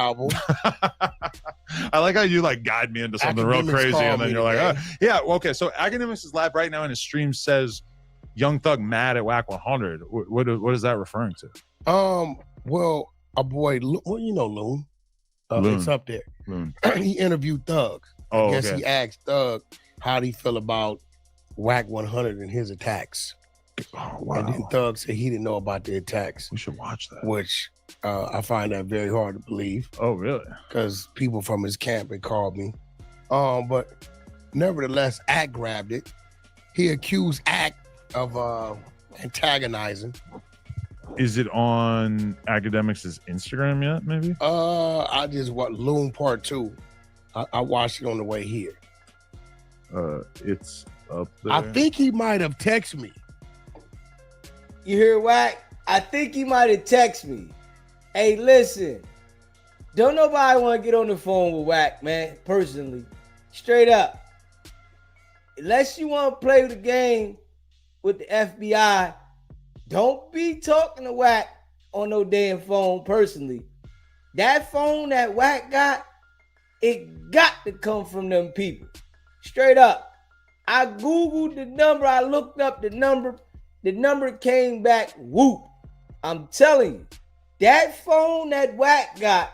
album. I like how you like guide me into something real crazy, and then you're like, oh, yeah, well, okay. So Academics is live right now, and his stream says Young Thug mad at Wack100. What is that referring to? Well, a boy, well, you know Loon. Loon. It's up there. Loon. He interviewed Thug. Oh, I guess okay. he asked Thug how he feel about Wack100 and his attacks. Oh, wow. And then Thug said he didn't know about the attacks. We should watch that. Which I find that very hard to believe. Oh, really? Because people from his camp had called me. But nevertheless, Ack grabbed it. He accused Ack of antagonizing. Is it on Academics' Instagram yet, maybe? I just watched Loon Part 2. I watched it on the way here. It's up there. I think he might have texted me. You hear Wack? I think he might have texted me. Hey, listen. Don't nobody want to get on the phone with Wack, man, personally. Straight up. Unless you want to play the game with the FBI, don't be talking to Wack on no damn phone personally. That phone that Wack got, it got to come from them people. Straight up. I Googled the number. I looked up the number. The number came back, whoop. I'm telling you, that phone that Wack got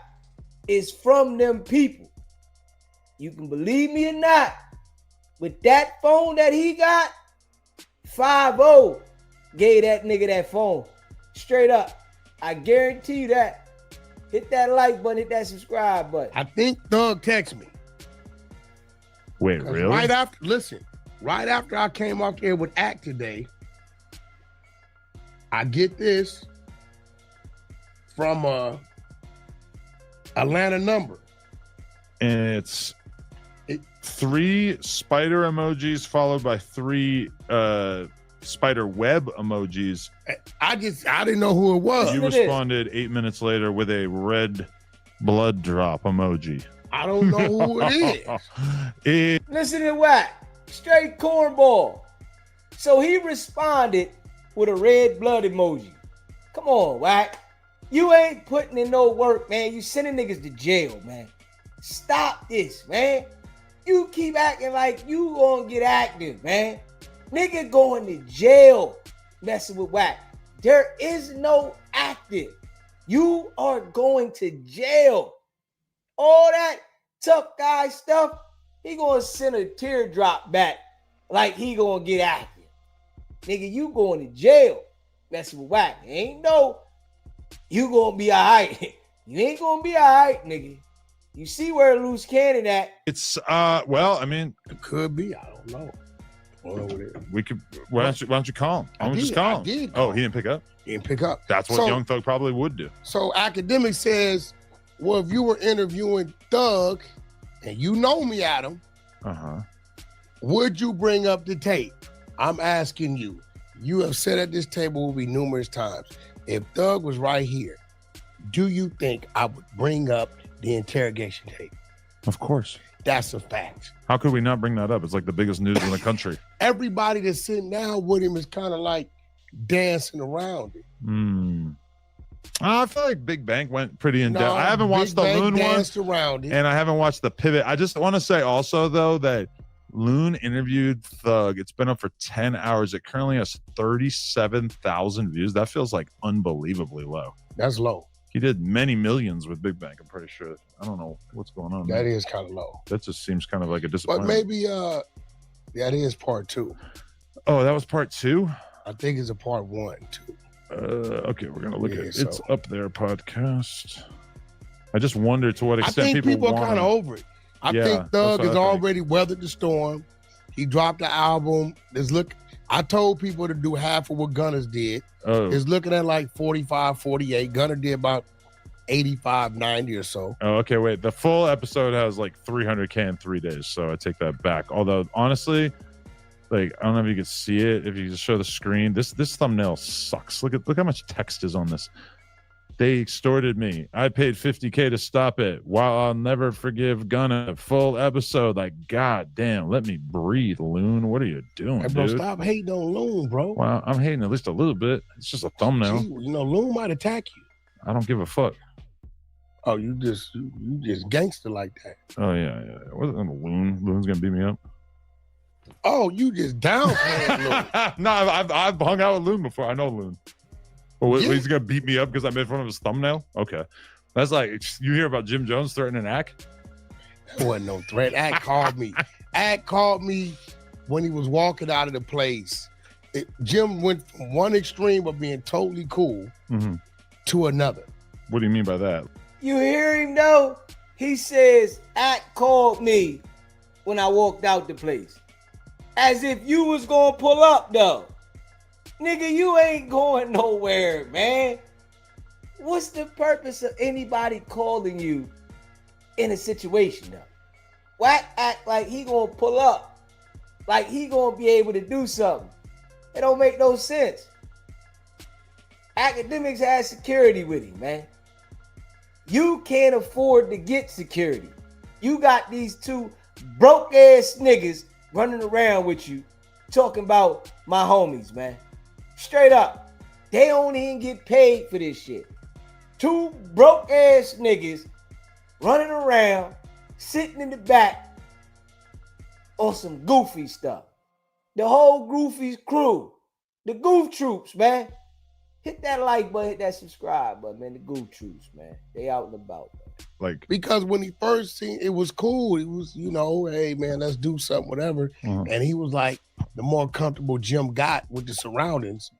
is from them people. You can believe me or not, but that phone that he got, 5-0 gave that nigga that phone. Straight up. I guarantee you that. Hit that like button, hit that subscribe button. I think Thug texted me. Wait, really? Right after I came off here with Act today, I get this from Atlanta number. And it's 3 spider emojis followed by 3 spider web emojis. I didn't know who it was. You responded 8 minutes later with a red blood drop emoji. I don't know who it is. Listen to Wack. Straight cornball. So he responded with a red blood emoji. Come on, Wack. You ain't putting in no work, man. You sending niggas to jail, man. Stop this, man. You keep acting like you gonna get active, man. Nigga going to jail messing with Wack. There is no active. You are going to jail. All that tough guy stuff, he gonna send a teardrop back like he gonna get active. Nigga, you going to jail messing with Wack. Ain't no, you gonna be all right. You ain't gonna be all right, nigga. You see where loose cannon at. It's, well, I mean. It could be. I don't know. We could, why don't you call him? Why don't we just call him? Oh, he didn't pick up? He didn't pick up. That's what Young Thug probably would do. So Academic says, well, if you were interviewing Thug, and you know me, Adam, would you bring up the tape? I'm asking you. You have said at this table with me numerous times, if Thug was right here, do you think I would bring up the interrogation tape? Of course. That's a fact. How could we not bring that up? It's like the biggest news in the country. Everybody that's sitting down with him is kind of like dancing around it. I feel like Big Bank went pretty in depth. I haven't watched the Loon one, and I haven't watched the Pivot. I just want to say also, though, that Loon interviewed Thug. It's been up for 10 hours. It currently has 37,000 views. That feels like unbelievably low. That's low. He did many millions with Big Bank, I'm pretty sure. I don't know what's going on. That is kind of low. That just seems kind of like a disappointment. But maybe that is part 2. Oh, that was part 2? I think it's a part 1, too. Okay, we're gonna look at it. So. It's up there, podcast. I just wonder to what extent I think people are kind of over it. I think Thug has already weathered the storm. He dropped the album. I told people to do half of what Gunna's did. It's looking at like 45, 48. Gunna did about 85, 90 or so. Oh, okay, wait. The full episode has like 300K in 3 days, so I take that back. Although, honestly, like, I don't know if you can see it. If you just show the screen, this thumbnail sucks. Look how much text is on this. They extorted me. I paid 50K to stop it. While I'll never forgive Gunna. Full episode. Like, god damn, let me breathe, Loon. What are you doing, hey, bro, dude? Stop hating on Loon, bro. Well, I'm hating at least a little bit. It's just a thumbnail. Gee, Loon might attack you. I don't give a fuck. Oh, you just gangster like that. Oh yeah. Wasn't Loon? Loon's gonna beat me up. Oh, you just downplaying Loon. No, I've hung out with Loon before. I know Loon. Well, he's gonna beat me up because I made fun of his thumbnail. Okay, that's like you hear about Jim Jones threatening Ack. That wasn't no threat. Ack called me. Ack called me when he was walking out of the place. Jim went from one extreme of being totally cool to another. What do you mean by that? You hear him though? He says, Ack called me when I walked out the place. As if you was gonna pull up though. Nigga, you ain't going nowhere, man. What's the purpose of anybody calling you in a situation though? Wack act like he gonna pull up. Like he gonna be able to do something. It don't make no sense. Academics has security with him, man. You can't afford to get security. You got these two broke ass niggas running around with you talking about my homies, man. Straight up. They don't even get paid for this shit. Two broke ass niggas running around, sitting in the back on some goofy stuff. The whole Goofy's crew. The Goof Troops, man. Hit that like button, hit that subscribe button, man. The Goof Troops, man. They out and about, man. Like, because when he first seen it was cool. It was, hey man, let's do something, whatever. And he was like, the more comfortable Jim got with the surroundings,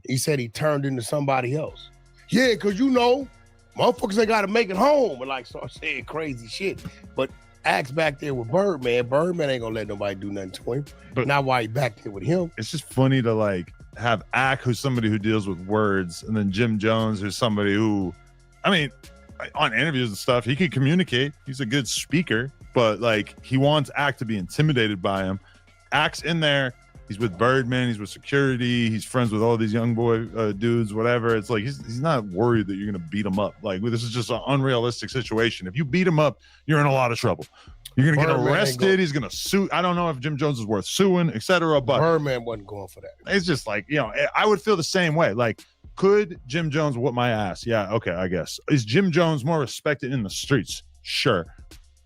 he said he turned into somebody else. Yeah, because motherfuckers ain't got to make it home and like start saying crazy shit. But Axe back there with Birdman. Birdman ain't gonna let nobody do nothing to him. But not why he back there with him. It's just funny to like have Ack, who's somebody who deals with words, and then Jim Jones, who's somebody who, I mean, on interviews and stuff, he can communicate. He's a good speaker, but like he wants Ack to be intimidated by him. Ack's in there. He's with Birdman. He's with security. He's friends with all these young boy dudes, whatever. It's like he's not worried that you're going to beat him up. Like, this is just an unrealistic situation. If you beat him up, you're in a lot of trouble. You're going to get arrested. He's going to sue. I don't know if Jim Jones is worth suing, etc. But Birdman wasn't going for that. It's just like, I would feel the same way. Like, could Jim Jones whoop my ass? Yeah, okay, I guess. Is Jim Jones more respected in the streets? Sure.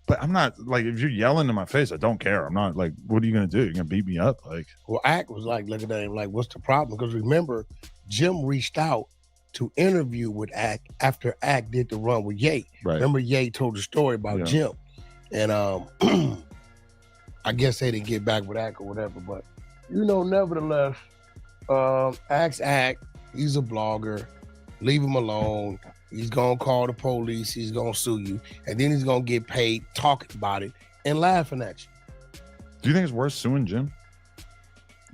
But I'm not, like, if you're yelling in my face, I don't care. I'm not, like, what are you going to do? You're going to beat me up? Like, well, Ack was like, looking at him like, what's the problem? Because remember, Jim reached out to interview with Ack after Ack did the run with Ye. Right. Remember, Ye told the story about Jim. And I guess they didn't get back with Ack or whatever. But, nevertheless, Ack's Ack. He's a blogger. Leave him alone. He's going to call the police. He's going to sue you. And then he's going to get paid talking about it and laughing at you. Do you think it's worth suing Jim?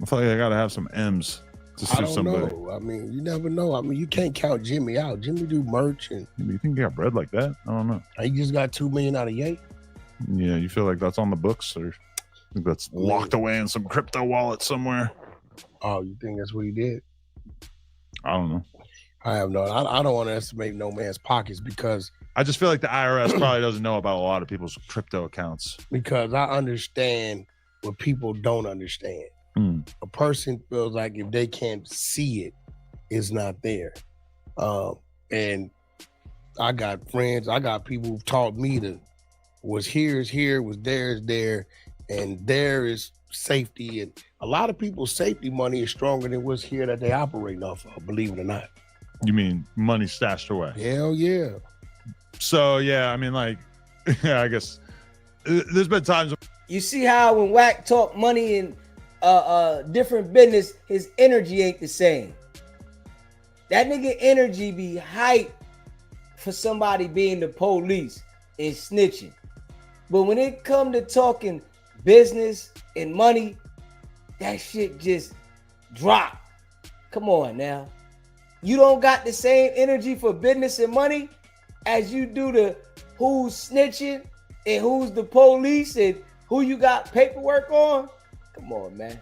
I feel like I got to have some M's to sue somebody. I don't know. I mean, you never know. I mean, you can't count Jimmy out. Jimmy do merch. And you think he got bread like that? I don't know. He just got $2 million out of Ye. Yeah, you feel like that's on the books, or that's locked away in some crypto wallet somewhere? Oh, you think that's what he did? I don't know. I have no. I don't want to estimate no man's pockets because I just feel like the IRS probably doesn't know about a lot of people's crypto accounts. Because I understand what people don't understand. A person feels like if they can't see it, it's not there. And I got friends, I got people who've taught me to was here is here, was there is there, and there is safety. And a lot of people's safety money is stronger than what's here that they operate off of, believe it or not. You mean money stashed away? Hell yeah. So yeah, I mean, like, I guess there's been times. You see how when Wack talk money and different business, his energy ain't the same. That nigga energy be hype for somebody being the police and snitching. But when it come to talking business and money, that shit just drop. Come on now. You don't got the same energy for business and money as you do to who's snitching and who's the police and who you got paperwork on. Come on, man.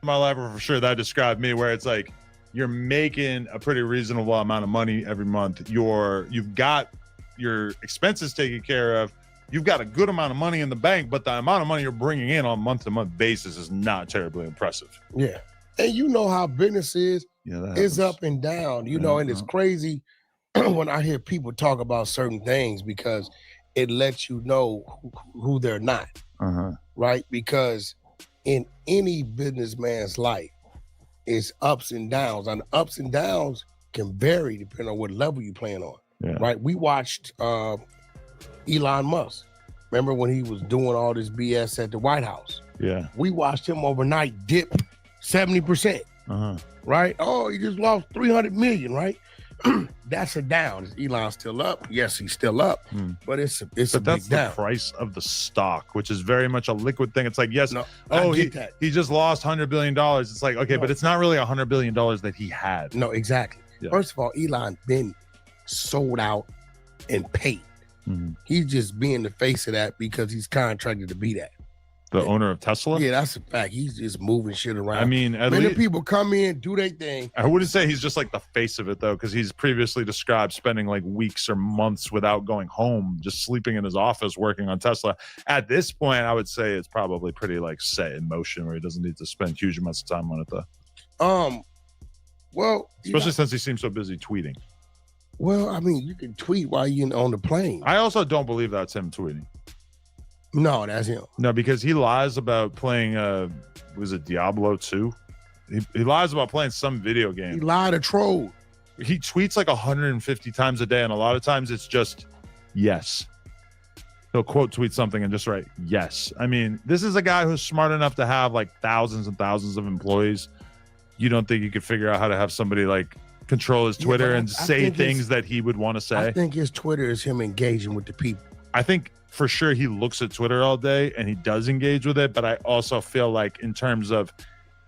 My life for sure, that described me, where it's like you're making a pretty reasonable amount of money every month. You've got your expenses taken care of. You've got a good amount of money in the bank, but the amount of money you're bringing in on a month-to-month basis is not terribly impressive. Yeah. And you know how business is. it's up and down, you know, and it's crazy when I hear people talk about certain things because it lets you know who they're not, right? Because in any businessman's life, it's ups and downs, and the ups and downs can vary depending on what level you're playing on, right? We watched Elon Musk. Remember when he was doing all this BS at the White House? Yeah. We watched him overnight dip 70%, right? Oh, he just lost 300 million, right? That's a down. Is Elon still up? Yes, he's still up, but it's a big down. That's the price of the stock, which is very much a liquid thing. It's like, yes, he just lost $100 billion. It's like, okay, but it's not really $100 billion that he had. No, exactly. Yeah. First of all, Elon been sold out and paid. He's just being the face of that because he's contracted to be that. The owner of Tesla? Yeah, that's a fact. He's just moving shit around. I mean, many people come in, do their thing. I wouldn't say he's just like the face of it, though, because he's previously described spending like weeks or months without going home, just sleeping in his office, working on Tesla. At this point, I would say it's probably pretty like set in motion where he doesn't need to spend huge amounts of time on it, though. Well, especially since he seems so busy tweeting. Well, I mean, you can tweet while you're on the plane. I also don't believe that's him tweeting. No, that's him. No, because he lies about playing, was it Diablo 2? He lies about playing some video game. He lied to troll. He tweets like 150 times a day, and a lot of times it's just yes. He'll quote tweet something and just write yes. I mean, this is a guy who's smart enough to have like thousands and thousands of employees. You don't think you could figure out how to have somebody like control his Twitter and say things that he would want to say? I think his Twitter is him engaging with the people. I think for sure he looks at Twitter all day and he does engage with it, but I also feel like in terms of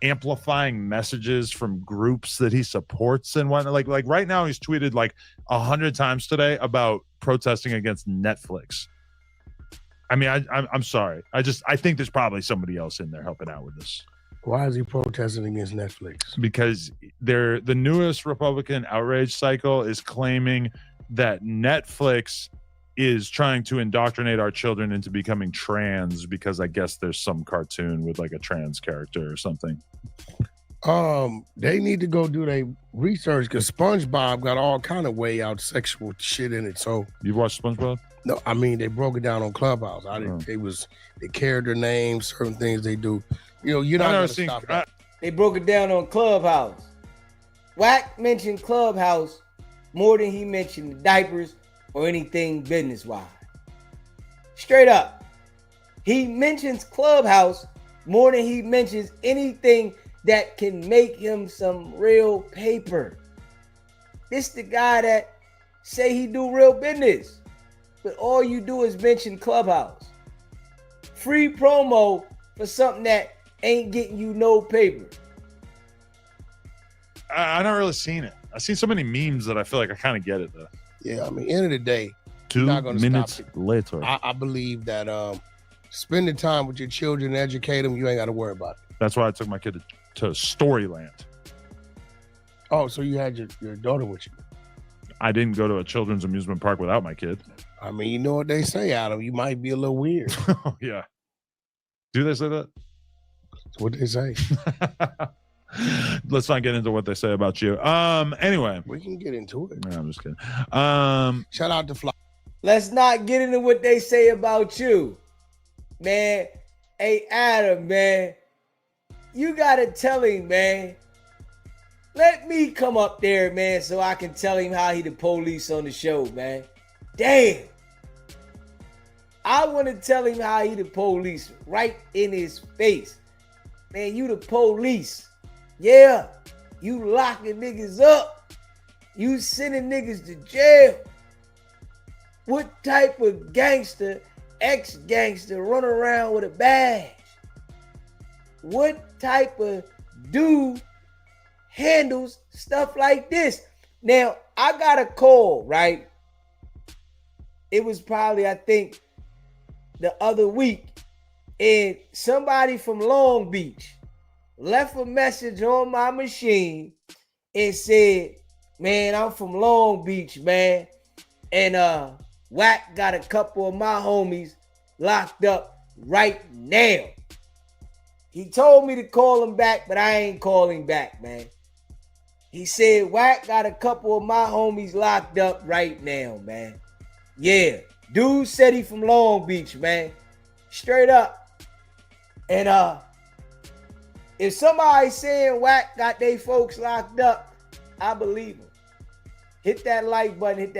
amplifying messages from groups that he supports and whatnot, like right now he's tweeted like 100 times today about protesting against Netflix. I mean, I'm sorry. I think there's probably somebody else in there helping out with this. Why is he protesting against Netflix? Because the newest Republican outrage cycle is claiming that Netflix is trying to indoctrinate our children into becoming trans because I guess there's some cartoon with like a trans character or something. They need to go do their research because SpongeBob got all kind of way out sexual shit in it. So you've watched SpongeBob? No, I mean they broke it down on Clubhouse. They character names, certain things they do. You know, you're not gonna stop that. They broke it down on Clubhouse. Wack mentioned Clubhouse more than he mentioned the diapers or anything business-wise. Straight up. He mentions Clubhouse more than he mentions anything that can make him some real paper. This the guy that say he do real business, but all you do is mention Clubhouse. Free promo for something that ain't getting you no paper. I've not really seen it. I've seen so many memes that I feel like I kind of get it though. Yeah, I mean, end of the day, 2 minutes later. I believe that spending time with your children and educate them, you ain't got to worry about it. That's why I took my kid to Storyland. Oh, so you had your daughter with you? I didn't go to a children's amusement park without my kid. I mean, you know what they say, Adam. You might be a little weird. Oh, yeah. Do they say that? That's what they say. Let's not get into what they say about you. Anyway. We can get into it. No, I'm just kidding. Shout out to Fly. Let's not get into what they say about you. Man. Hey, Adam, man. You gotta tell him, man. Let me come up there, man, so I can tell him how he the police on the show, man. Damn. I want to tell him how he the police right in his face. Man, you the police. Yeah. You locking niggas up. You sending niggas to jail. What type of gangster, ex-gangster run around with a badge? What type of dude handles stuff like this? Now, I got a call, right? It was probably, I think, the other week, and somebody from Long Beach left a message on my machine and said, man, I'm from Long Beach, man, and Wack got a couple of my homies locked up right now. He told me to call him back, but I ain't calling back, man. He said Wack got a couple of my homies locked up right now, man. Yeah. Dude said he from Long Beach, man. Straight up. And if somebody saying Wack got they folks locked up, I believe him. Hit that like button, hit that